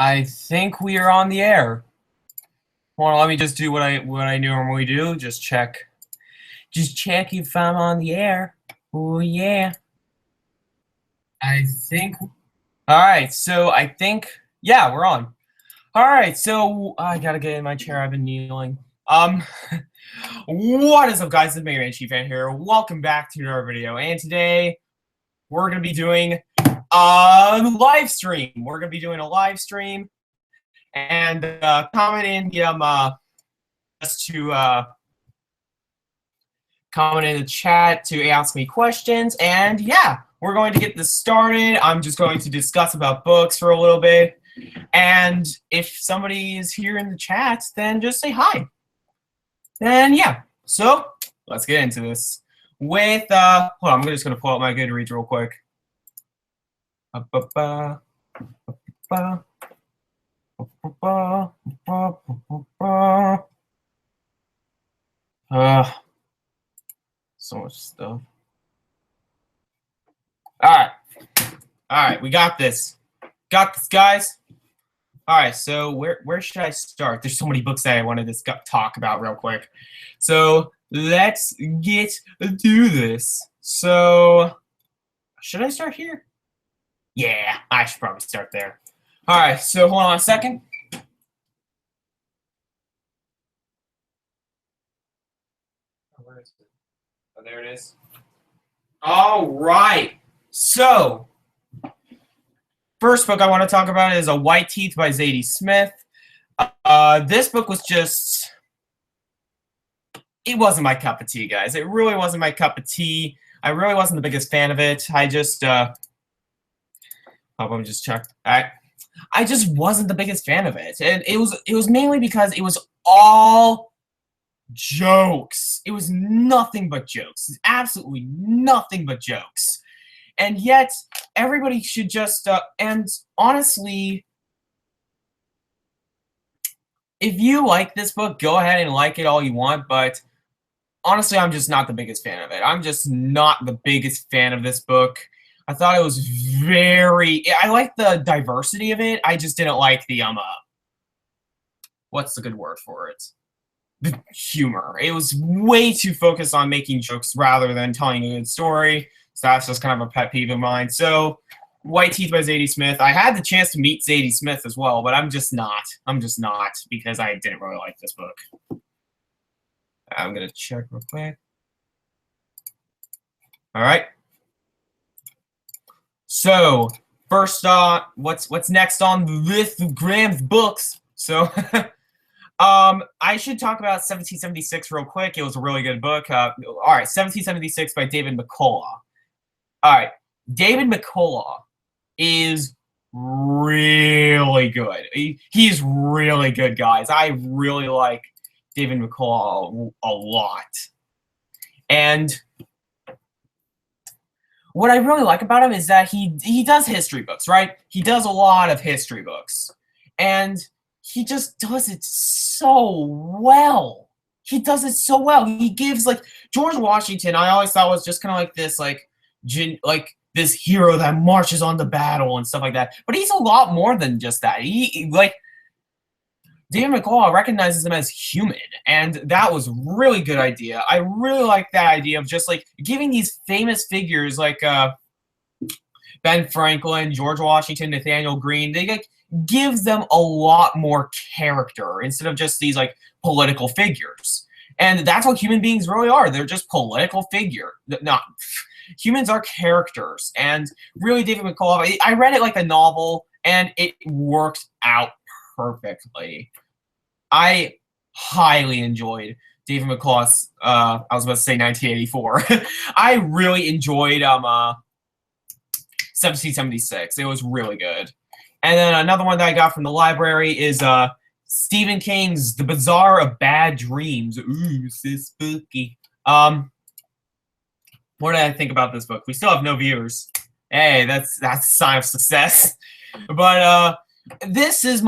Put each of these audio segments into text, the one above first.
I think we are on the air. Hold on, let me just do what I normally do. Just check if I'm on the air. Oh yeah. I think. All right, so I think yeah, we're on. All right, so I gotta get in my chair. I've been kneeling. What is up, guys? It's MegaManChiefFan here. Welcome back to another video, and today we're gonna be doing a live stream. We're gonna be doing a live stream, and comment in the just to comment in the chat to ask me questions, and yeah, we're going to get this started. I'm just going to discuss about books for a little bit, and if somebody is here in the chat, then just say hi. And yeah, so let's get into this. With hold on, I'm just gonna pull out my Goodreads real quick. So much stuff. All right, we got this. Got this, guys. All right, so where should I start? There's so many books that I wanted to talk about real quick. So let's get to this. So should I start here? Yeah, I should probably start there. All right, so hold on a second. Where is it? Oh, there it is. All right, so first book I want to talk about is A White Teeth by Zadie Smith. This book was just, it wasn't my cup of tea, guys. It really wasn't my cup of tea. I really wasn't the biggest fan of it. I just, let me just check. I just wasn't the biggest fan of it. And it was mainly because it was all jokes. It was nothing but jokes. Absolutely nothing but jokes. And yet, everybody should just, and honestly, if you like this book, go ahead and like it all you want, but honestly, I'm just not the biggest fan of it. I'm just not the biggest fan of this book. I thought it was I like the diversity of it. I just didn't like the, what's the good word for it? The humor. It was way too focused on making jokes rather than telling a good story. So that's just kind of a pet peeve of mine. So, White Teeth by Zadie Smith. I had the chance to meet Zadie Smith as well, but I'm just not. I'm just not, because I didn't really like this book. I'm going to check real quick. All right. So, first, what's next on this Graham's books? So, I should talk about 1776 real quick. It was a really good book. All right, 1776 by David McCullough. All right, David McCullough is really good. He's really good, guys. I really like David McCullough a lot. And what I really like about him is that he does history books, right? He does a lot of history books. And he just does it so well. He does it so well. He gives, like, George Washington, I always thought was just kind of like this, like this hero that marches on the battle and stuff like that. But he's a lot more than just that. Like, David McCullough recognizes him as human, and that was a really good idea. I really like that idea of just, like, giving these famous figures like Ben Franklin, George Washington, Nathaniel Greene, they, like, gives them a lot more character instead of just these, like, political figures. And that's what human beings really are. They're just political figure. Humans are characters. And really, David McCullough, I read it like a novel, and it worked out perfectly. I highly enjoyed David McCullough's, I was about to say 1984. I really enjoyed 1776. It was really good. And then another one that I got from the library is Stephen King's The Bazaar of Bad Dreams. Ooh, so spooky. What did I think about this book? We still have no viewers. Hey, that's a sign of success. But this is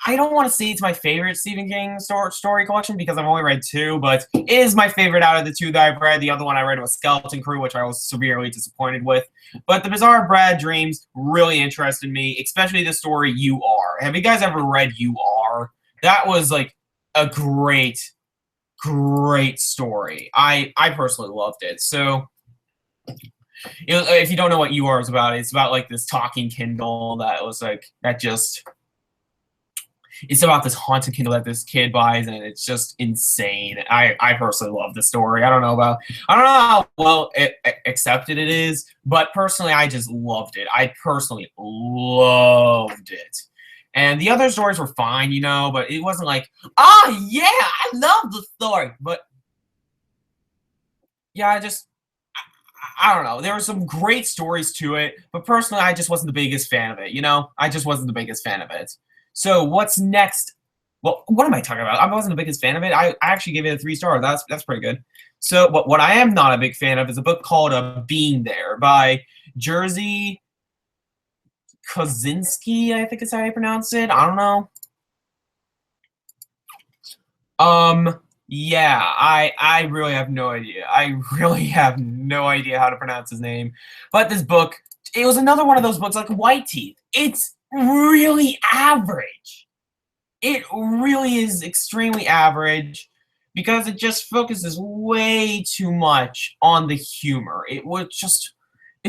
I don't want to say it's my favorite Stephen King story collection because I've only read 2, but it is my favorite out of the 2 that I've read. The other one I read was Skeleton Crew, which I was severely disappointed with. But The Bazaar of Bad Dreams really interested me, especially the story You Are. Have you guys ever read You Are? That was like a great story. I personally loved it. So, you know, if you don't know what You Are is about, it's about like this talking Kindle that was like that just. It's about this haunted Kindle that this kid buys, and it's just insane. I personally love the story. I don't know how well accepted it is, but personally, I just loved it. I personally loved it. And the other stories were fine, you know, but it wasn't like, oh yeah, I love the story. But yeah, I don't know. There were some great stories to it, but personally, I just wasn't the biggest fan of it. You know, I just wasn't the biggest fan of it. So what's next? Well, what am I talking about? I wasn't the biggest fan of it. I actually gave it a 3 stars. That's pretty good. So what I am not a big fan of is a book called Being There by Jerzy Kosinski, I think is how you pronounce it. I don't know. Yeah, I really have no idea. I really have no idea how to pronounce his name. But this book, it was another one of those books like White Teeth. It's really average. It really is extremely average because it just focuses way too much on the humor. It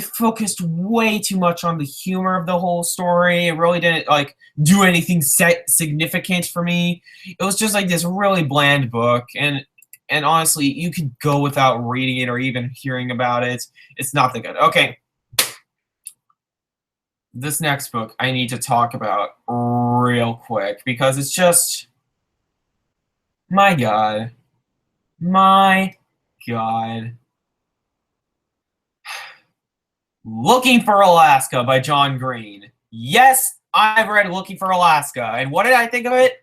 focused way too much on the humor of the whole story. It really didn't like do anything significant for me. It was just like this really bland book, and honestly, you could go without reading it or even hearing about it. It's not that good. Okay. This next book I need to talk about real quick because it's just, my God. My God. Looking for Alaska by John Green. Yes, I've read Looking for Alaska, and what did I think of it?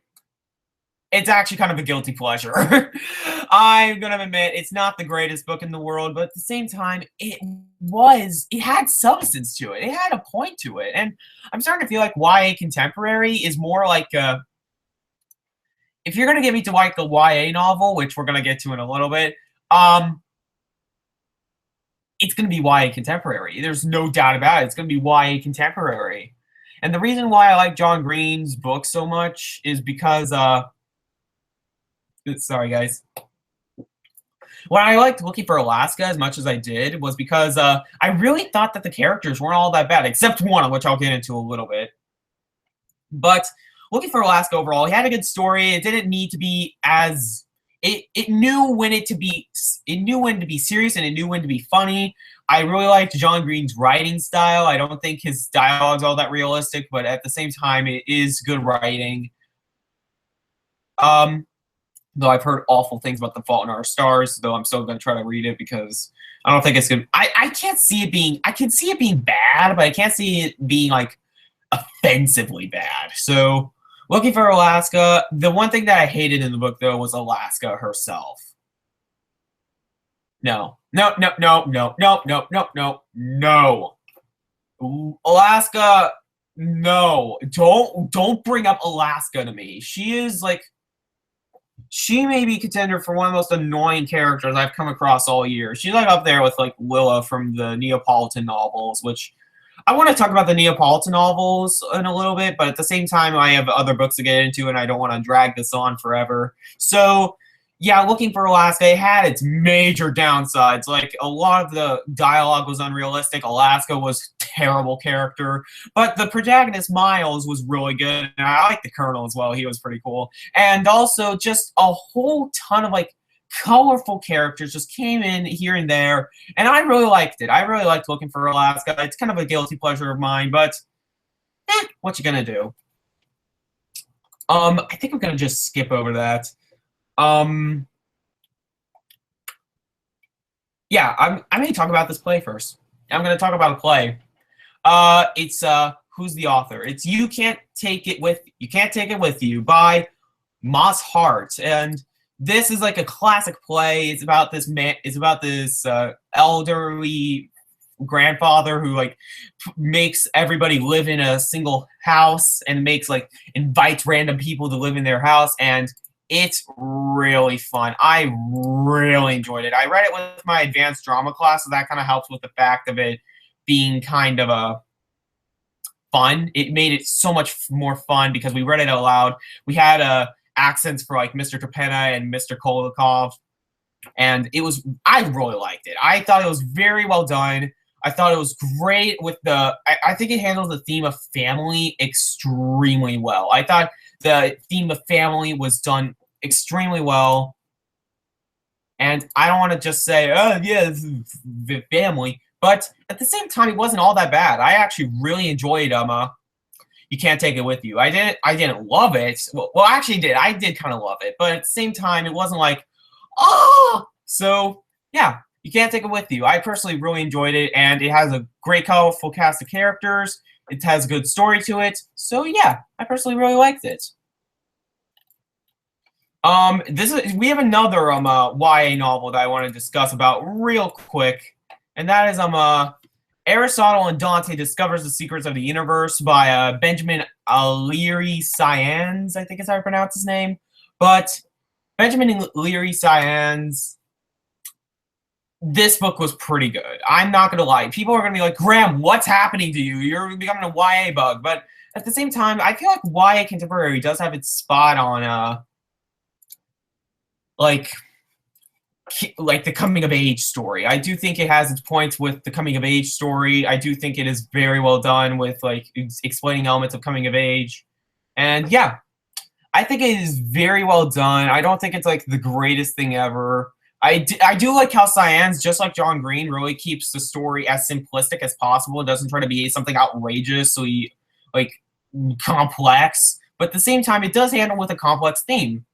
It's actually kind of a guilty pleasure. I'm gonna admit it's not the greatest book in the world, but at the same time, it had substance to it. It had a point to it. And I'm starting to feel like YA contemporary is more like if you're gonna get me to like a YA novel, which we're gonna get to in a little bit, it's gonna be YA contemporary. There's no doubt about it. It's gonna be YA contemporary. And the reason why I like John Green's book so much is because sorry guys. When I liked Looking for Alaska as much as I did was because I really thought that the characters weren't all that bad, except one, which I'll get into a little bit. But Looking for Alaska overall, he had a good story. It didn't need to be as it knew when to be serious and it knew when to be funny. I really liked John Green's writing style. I don't think his dialogue's all that realistic, but at the same time, it is good writing. Though I've heard awful things about The Fault in Our Stars, though I'm still going to try to read it because I don't think it's good. I can't see it being, I can see it being bad, but I can't see it being like offensively bad. So Looking for Alaska, the one thing that I hated in the book though was Alaska herself. No. Alaska, no. Don't bring up Alaska to me. She is like, she may be contender for one of the most annoying characters I've come across all year. She's like up there with like Willa from the Neapolitan novels, which I want to talk about the Neapolitan novels in a little bit, but at the same time, I have other books to get into, and I don't want to drag this on forever. So, yeah, Looking for Alaska, it had its major downsides. Like, a lot of the dialogue was unrealistic. Alaska was a terrible character. But the protagonist, Miles, was really good. And I like the Colonel as well. He was pretty cool. And also, just a whole ton of, like, colorful characters just came in here and there. And I really liked it. I really liked Looking for Alaska. It's kind of a guilty pleasure of mine. But, what you gonna do? I think I'm gonna just skip over that. Yeah, I'm going to talk about this play first. I'm going to talk about a play. It's who's the author? It's You Can't Take It With You by Moss Hart, and this is like a classic play. It's about this man. It's about this elderly grandfather who like makes everybody live in a single house and invites random people to live in their house, and it's really fun. I really enjoyed it. I read it with my advanced drama class, so that kind of helps with the fact of it being kind of a fun. It made it so much more fun because we read it out loud. We had accents for like Mr. Topena and Mr. Kolokov, and I really liked it. I thought it was very well done. I thought it was great with I think it handles the theme of family extremely well. I thought the theme of family was done extremely well. And I don't want to just say, oh, yeah, this is the family. But at the same time, it wasn't all that bad. I actually really enjoyed You Can't Take It With You. I didn't love it. Well, I actually did. I did kind of love it. But at the same time, it wasn't like, oh! So, yeah, You Can't Take It With You. I personally really enjoyed it. And it has a great, colorful cast of characters. It has a good story to it. So, yeah, I personally really liked it. We have another YA novel that I want to discuss about real quick, and that is Aristotle and Dante Discovers the Secrets of the Universe by Benjamin Leary Cyans, I think is how I pronounce his name. But Benjamin Leary Cyans, this book was pretty good. I'm not gonna lie. People are gonna be like, Graham, what's happening to you? You're becoming a YA bug. But at the same time, I feel like YA contemporary does have its spot on like the coming of age story. I do think it has its points with the coming of age story. I do think it is very well done with like explaining elements of coming of age. And yeah, I think it is very well done. I don't think it's like the greatest thing ever. I do like how Cyans, just like John Green, really keeps the story as simplistic as possible. It doesn't try to be something outrageous, like complex. But at the same time, it does handle with a complex theme.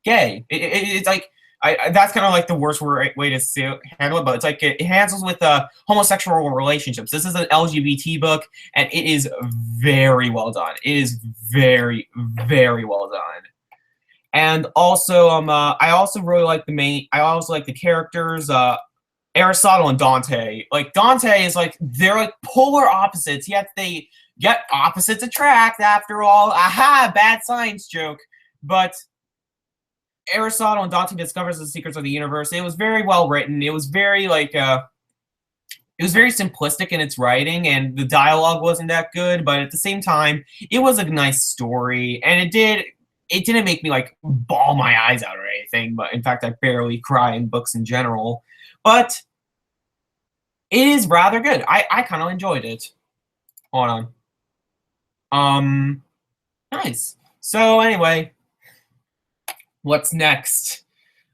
Gay. It's like that's kind of like the worst way to handle it, but it's like it handles with homosexual relationships. This is an LGBT book, and it is very well done. It is very, very well done. And also, I also really like I also like the characters, Aristotle and Dante. Like Dante is like they're like polar opposites, yet opposites attract. After all, aha, bad science joke, but. Aristotle and Dante Discovers the Secrets of the Universe. It was very well written. It was very like it was very simplistic in its writing, and the dialogue wasn't that good. But at the same time, it was a nice story, and it didn't make me like bawl my eyes out or anything. But in fact, I barely cry in books in general. But it is rather good. I kind of enjoyed it. Hold on. Nice. So anyway. What's next?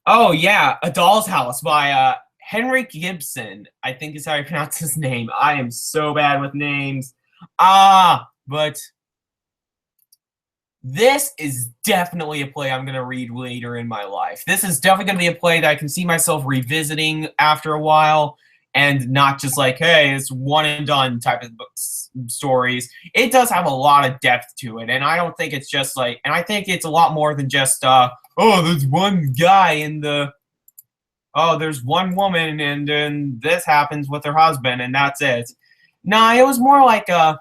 Oh, yeah, A Doll's House by Henrik Gibson, I think is how you pronounce his name. I am so bad with names. But this is definitely a play I'm going to read later in my life. This is definitely going to be a play that I can see myself revisiting after a while, and not just like, hey, it's one and done type of stories. It does have a lot of depth to it, and I don't think it's just like, and I think it's a lot more than just, oh, there's one guy in there's one woman, and then this happens with her husband, and that's it. Nah, it was more like I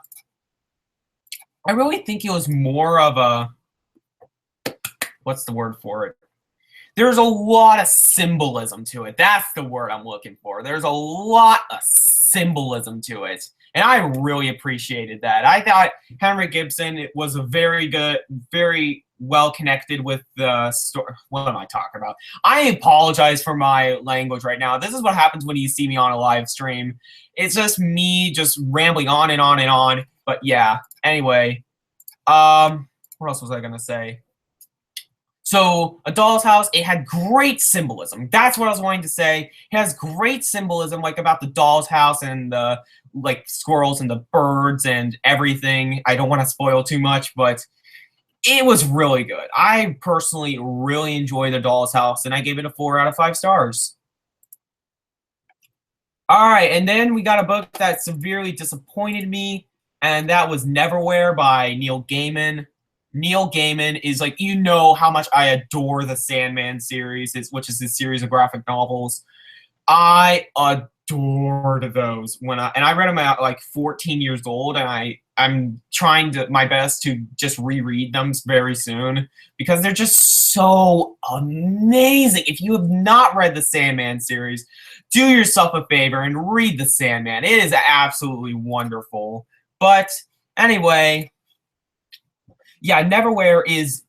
really think it was more of what's the word for it? There's a lot of symbolism to it. That's the word I'm looking for. There's a lot of symbolism to it. And I really appreciated that. I thought Henrik Gibson was a very good, very well connected with the story. What am I talking about? I apologize for my language right now. This is what happens when you see me on a live stream. It's just me just rambling on and on and on. But yeah, anyway. What else was I going to say? So, A Doll's House, it had great symbolism. That's what I was wanting to say. It has great symbolism, like about the doll's house and the like squirrels and the birds and everything. I don't want to spoil too much, but it was really good. I personally really enjoyed The Doll's House, and I gave it a 4 out of 5 stars. All right, and then we got a book that severely disappointed me, and that was Neverwhere by Neil Gaiman. Neil Gaiman is like, you know how much I adore the Sandman series, which is this series of graphic novels. I adored those and I read them at like 14 years old, and I'm trying my best to just reread them very soon because they're just so amazing. If you have not read the Sandman series, do yourself a favor and read the Sandman. It is absolutely wonderful. But Anyway, yeah, Neverwhere is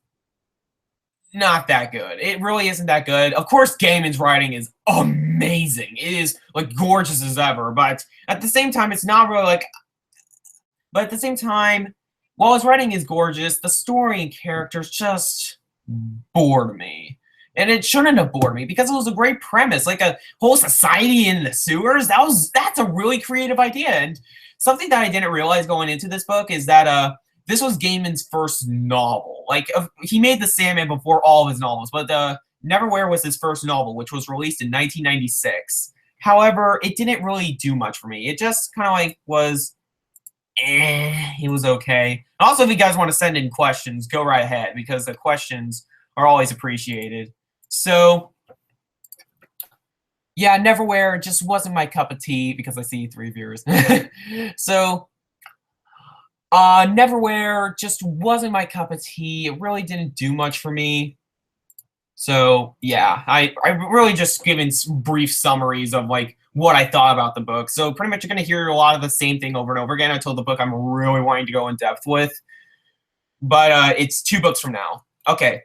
not that good. It really isn't that good. Of course, Gaiman's writing is amazing. It is like gorgeous as ever, but at the same time, it's not really like. But at the same time, while his writing is gorgeous, the story and characters just bored me. And it shouldn't have bored me because it was a great premise, like a whole society in the sewers. That's a really creative idea. And something that I didn't realize going into this book is that this was Gaiman's first novel. Like he made The Sandman before all of his novels, but Neverwhere was his first novel, which was released in 1996. However, it didn't really do much for me. It just kind of like was, it was okay. Also, if you guys want to send in questions, go right ahead because the questions are always appreciated. So, yeah, Neverwhere just wasn't my cup of tea because I see 3 viewers. So, Neverwhere just wasn't my cup of tea. It really didn't do much for me. So, yeah, I really just given brief summaries of, like, what I thought about the book. So, pretty much you're going to hear a lot of the same thing over and over again until the book I'm really wanting to go in depth with. But it's 2 books from now. Okay.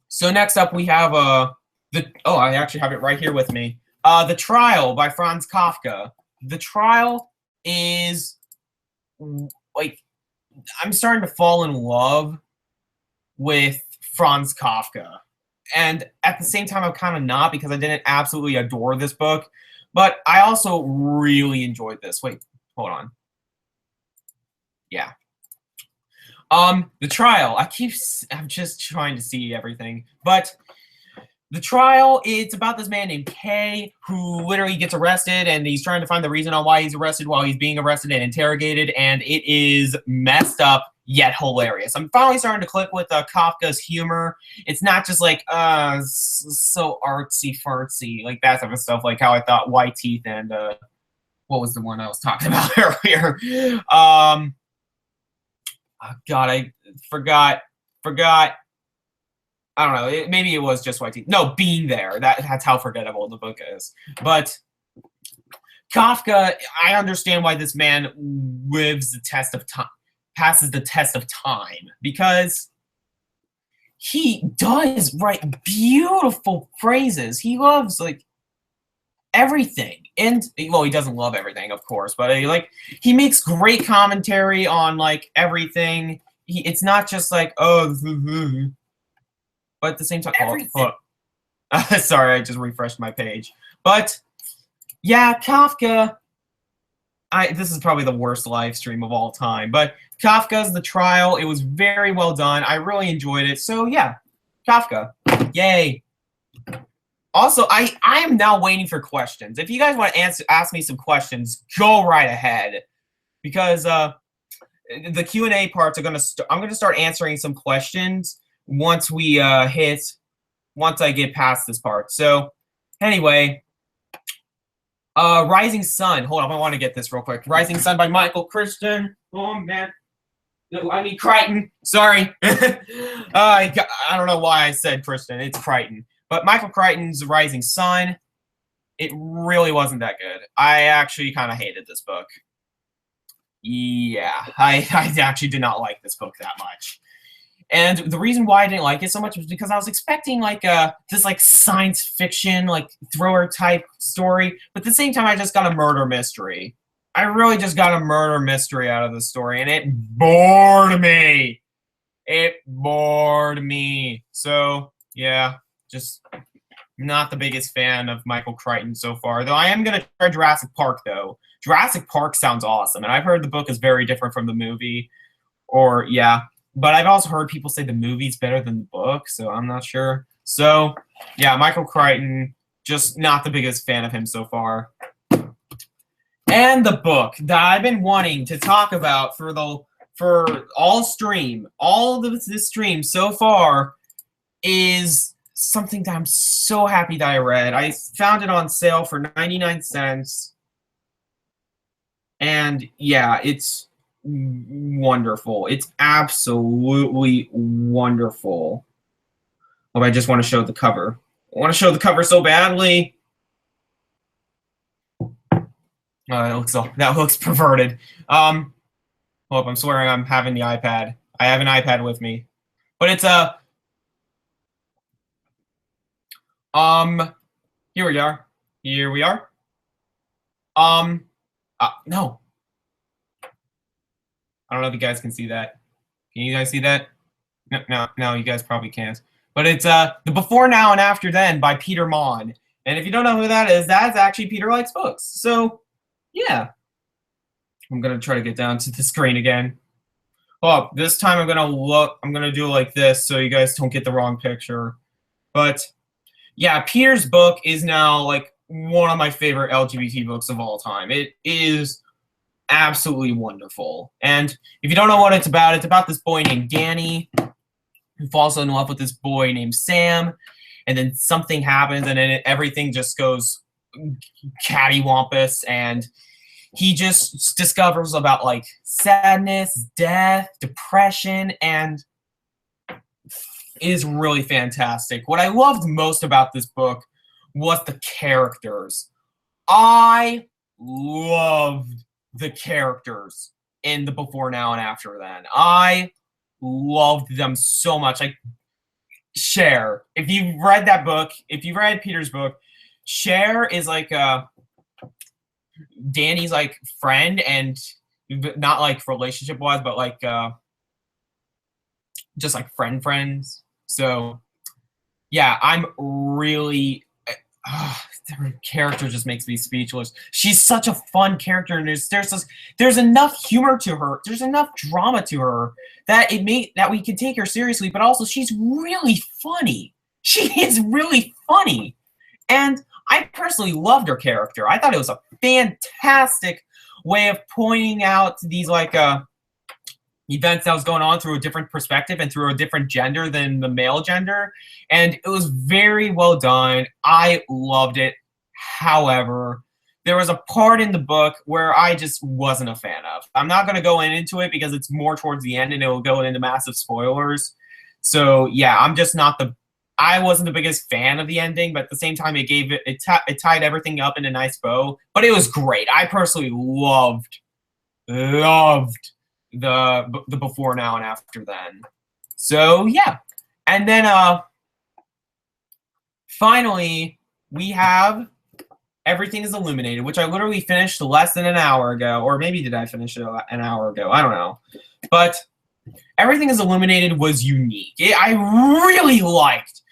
So, next up we have, I actually have it right here with me. The Trial by Franz Kafka. The Trial is, like, I'm starting to fall in love with Franz Kafka. And at the same time, I'm kind of not because I didn't absolutely adore this book. But I also really enjoyed this. Wait, hold on. Yeah. The Trial. I'm just trying to see everything. But The Trial, it's about this man named Kay who literally gets arrested, and he's trying to find the reason on why he's arrested while he's being arrested and interrogated, and it is messed up yet hilarious. I'm finally starting to click with Kafka's humor. It's not just like, so artsy-fartsy, like that type of stuff, like how I thought White Teeth and, what was the one I was talking about earlier? Oh God, I forgot. I don't know. Maybe it was just White Teeth. No, Being There. That's how forgettable the book is. But Kafka, I understand why this man lives the test of time, passes the test of time, because he does write beautiful phrases. He loves like everything, and well, he doesn't love everything, of course, but he makes great commentary on like everything. It's not just like but at the same time, sorry, I just refreshed my page. But yeah, Kafka. This is probably the worst live stream of all time, but Kafka's The Trial. It was very well done. I really enjoyed it. So yeah, Kafka, yay. Also, I am now waiting for questions. If you guys want to ask me some questions, go right ahead, because the Q&A parts are I'm gonna start answering some questions once I get past this part. So anyway, Rising Sun. Hold on, I want to get this real quick. Rising Sun by Michael Crichton. Oh man, no, I mean Crichton. Sorry, I don't know why I said Crichton. It's Crichton. But Michael Crichton's Rising Sun, it really wasn't that good. I actually kind of hated this book. Yeah, I actually did not like this book that much. And the reason why I didn't like it so much was because I was expecting like this like science fiction like thriller type story, but at the same time I just got a murder mystery. I really just got a murder mystery out of the story, and it bored me. It bored me. So yeah, just not the biggest fan of Michael Crichton so far. Though I am gonna try Jurassic Park though. Jurassic Park sounds awesome, and I've heard the book is very different from the movie. Or yeah. But I've also heard people say the movie's better than the book, so I'm not sure. So, yeah, Michael Crichton, just not the biggest fan of him so far. And the book that I've been wanting to talk about for all this stream so far is something that I'm so happy that I read. I found it on sale for 99 cents. And yeah, it's wonderful. It's absolutely wonderful. Oh, I just want to show the cover. I want to show the cover so badly. That looks perverted. Oh, I'm swearing I'm having the iPad. I have an iPad with me. But it's a here we are. Here we are. No. I don't know if you guys can see that. Can you guys see that? No, you guys probably can't. But it's The Before, Now, and After Then by Peter Mon. And if you don't know who that is, that's actually Peter Likes Books. So, yeah. I'm going to try to get down to the screen again. Oh, this time I'm going to do it like this so you guys don't get the wrong picture. But, yeah, Peter's book is now, like, one of my favorite LGBT books of all time. It is absolutely wonderful. And if you don't know what it's about this boy named Danny who falls in love with this boy named Sam, and then something happens, and then everything just goes cattywampus, and he just discovers about like sadness, death, depression, and it is really fantastic. What I loved most about this book was the characters. I loved the characters in The Before, Now, and After Then. I loved them so much. Like Cher, if you've read that book, if you read Peter's book, Cher is like Danny's like friend, and not like relationship wise, but like just like friends. So yeah, I'm really her character just makes me speechless. She's such a fun character, and there's enough humor to her, there's enough drama to her that we can take her seriously, but also she's really funny. She is really funny. And I personally loved her character. I thought it was a fantastic way of pointing out these like events that was going on through a different perspective and through a different gender than the male gender. And it was very well done. I loved it. However, there was a part in the book where I just wasn't a fan of. I'm not going to go into it because it's more towards the end and it will go into massive spoilers. So yeah, I wasn't the biggest fan of the ending, but at the same time, it tied everything up in a nice bow. But it was great. I personally loved the Before, Now, and After Then. So yeah, and then finally we have Everything is Illuminated, which I literally finished less than an hour ago, or maybe did I finish it an hour ago? I don't know, but Everything is Illuminated was unique. I really liked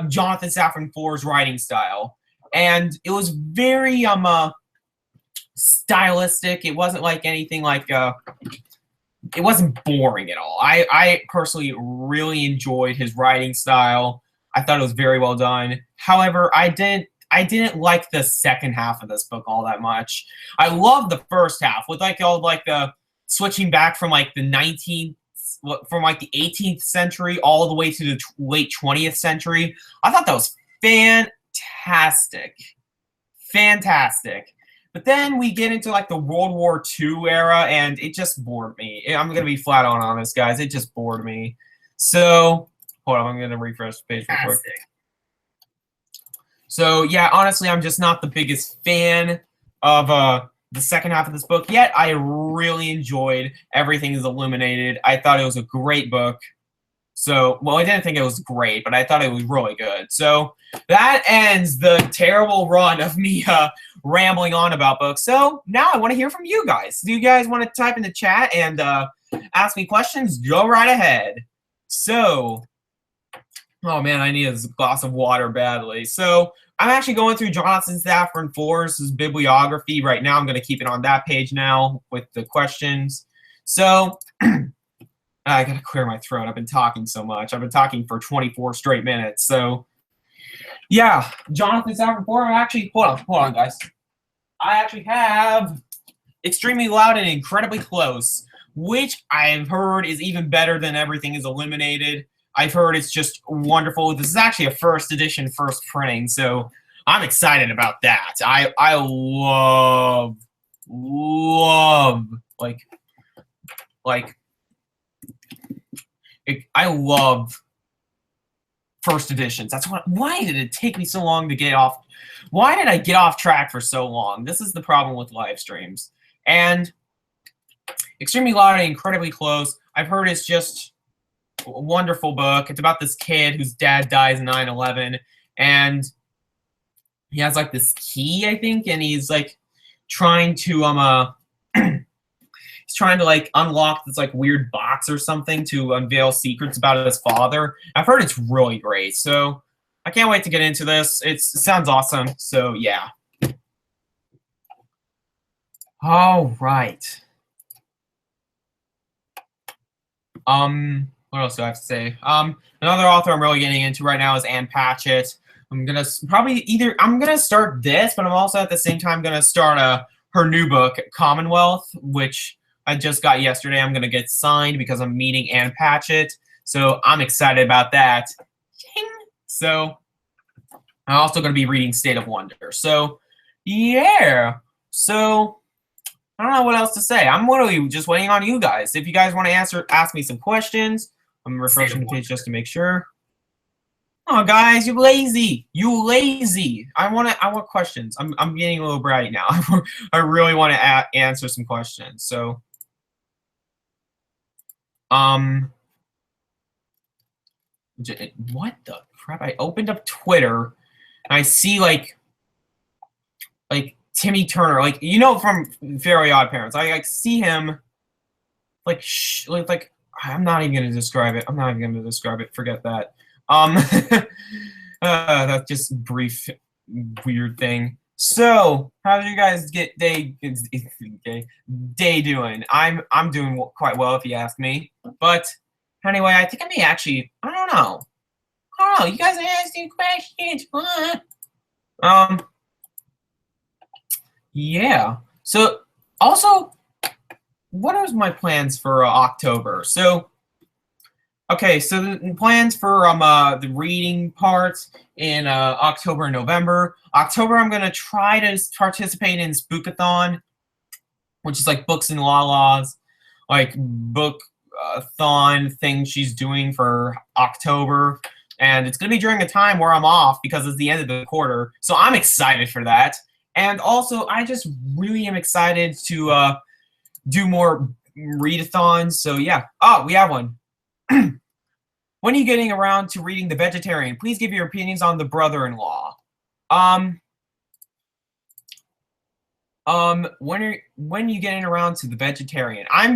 Jonathan Safran Foer's writing style, and it was very stylistic. It wasn't like anything like it wasn't boring at all. I personally really enjoyed his writing style. I thought it was very well done. However, I didn't like the second half of this book all that much. I loved the first half with like all like the switching back from like the 18th century all the way to the late 20th century. I thought that was fantastic. Fantastic. But then we get into like the World War II era, and it just bored me. I'm going to be flat on honest, guys. It just bored me. So, hold on. I'm going to refresh the page real quick. So, yeah, honestly, I'm just not the biggest fan of the second half of this book. Yet, I really enjoyed Everything is Illuminated. I thought it was a great book. So, well, I didn't think it was great, but I thought it was really good. So, that ends the terrible run of me rambling on about books. So, now I want to hear from you guys. Do you guys want to type in the chat and ask me questions? Go right ahead. So, oh man, I need a glass of water badly. So, I'm actually going through Jonathan Safran Foer's bibliography right now. I'm going to keep it on that page now with the questions. So, I gotta clear my throat. I've been talking so much. I've been talking for 24 straight minutes. So, yeah, Jonathan Safran Foer. Actually, hold on, guys. I actually have Extremely Loud and Incredibly Close, which I've heard is even better than Everything is Illuminated. I've heard it's just wonderful. This is actually a first edition, first printing, so I'm excited about that. I love I love first editions. Why did it take me so long to get off? Why did I get off track for so long? This is the problem with live streams. And Extremely Loud and Incredibly Close. I've heard it's just a wonderful book. It's about this kid whose dad dies in 9/11, and he has like this key, I think, and he's like trying to he's trying to like unlock this like weird box or something to unveil secrets about his father. I've heard it's really great, so I can't wait to get into this. It sounds awesome, so yeah. All right. What else do I have to say? Another author I'm really getting into right now is Ann Patchett. I'm gonna start this, but I'm also at the same time gonna start her new book, Commonwealth, which I just got yesterday. I'm gonna get signed because I'm meeting Ann Patchett, so I'm excited about that. So I'm also gonna be reading State of Wonder. So yeah. So I don't know what else to say. I'm literally just waiting on you guys. If you guys want to ask me some questions. I'm refreshing the page just to make sure. Oh, guys, you lazy. You lazy. I want questions. I'm getting a little bratty now. I really want to answer some questions. So, what the crap? I opened up Twitter, and I see like Timmy Turner, like from Very Odd Parents. I like see him, like I'm not even gonna describe it. I'm not even gonna describe it. Forget that. That's just brief, weird thing. So, how's you guys day doing? I'm doing quite well, if you ask me. But anyway, I think I may actually. I don't know. You guys are asking questions. Yeah. So, also, what are my plans for October? So, okay, so the plans for the reading parts in October and November. October, I'm gonna try to participate in Spookathon, which is like Books and Lala's like book-thon thing she's doing for October, and it's gonna be during a time where I'm off because it's the end of the quarter. So I'm excited for that, and also I just really am excited to do more readathons. So yeah. Oh, we have one. When are you getting around to reading The Vegetarian? Please give your opinions on The Brother-in-Law. When are you getting around to The Vegetarian? I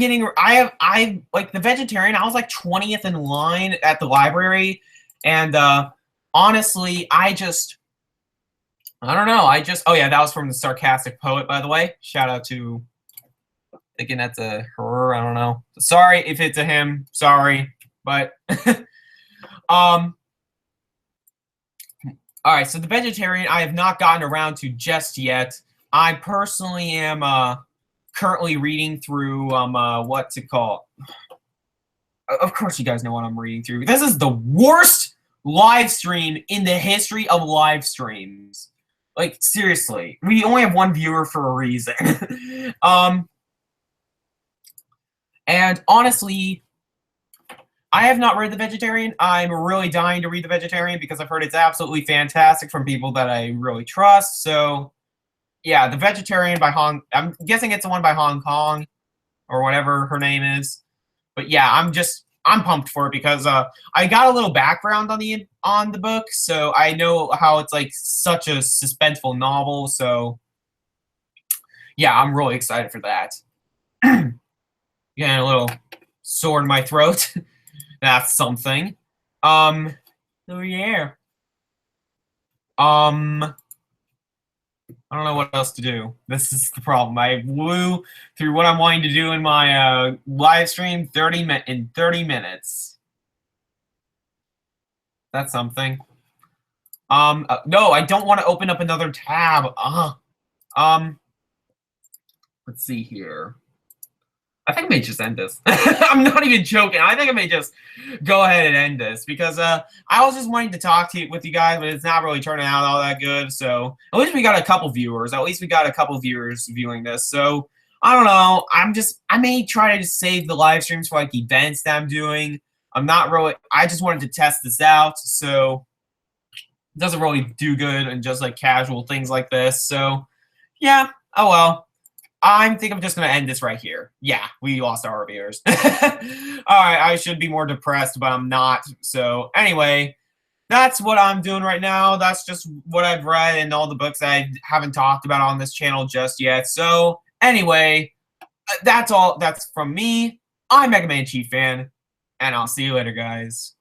like The Vegetarian. I was like 20th in line at the library, and honestly, I don't know. Oh yeah, that was from The Sarcastic Poet, by the way. Shout out to, thinking that's a her. I don't know. Sorry if it's a him. Sorry, but all right. So The Vegetarian, I have not gotten around to just yet. I personally am currently reading through what's it called? Of course, you guys know what I'm reading through. This is the worst live stream in the history of live streams. Like, seriously, we only have one viewer for a reason. And honestly, I have not read The Vegetarian. I'm really dying to read The Vegetarian because I've heard it's absolutely fantastic from people that I really trust. So, yeah, The Vegetarian by I'm guessing it's the one by Hong Kong or whatever her name is. But yeah, I'm pumped for it because I got a little background on the book, so I know how it's like such a suspenseful novel. So yeah, I'm really excited for that. Getting a little sore in my throat. That's something. So yeah. I don't know what else to do. This is the problem. I blew through what I'm wanting to do in my live stream in 30 minutes. That's something. No, I don't want to open up another tab. Let's see here. I think I may just end this. I'm not even joking. I think I may just go ahead and end this because I was just wanting to talk with you guys, but it's not really turning out all that good. So at least we got a couple viewers. At least we got a couple viewers viewing this. So I don't know. I may try to just save the live streams for like events that I'm doing. I just wanted to test this out. So it doesn't really do good and just like casual things like this. So yeah. Oh well. I think I'm just gonna end this right here. Yeah, we lost our viewers. Alright, I should be more depressed, but I'm not. So anyway, that's what I'm doing right now. That's just what I've read and all the books I haven't talked about on this channel just yet. So anyway, that's all. That's from me. I'm MegaManChiefFan, and I'll see you later, guys.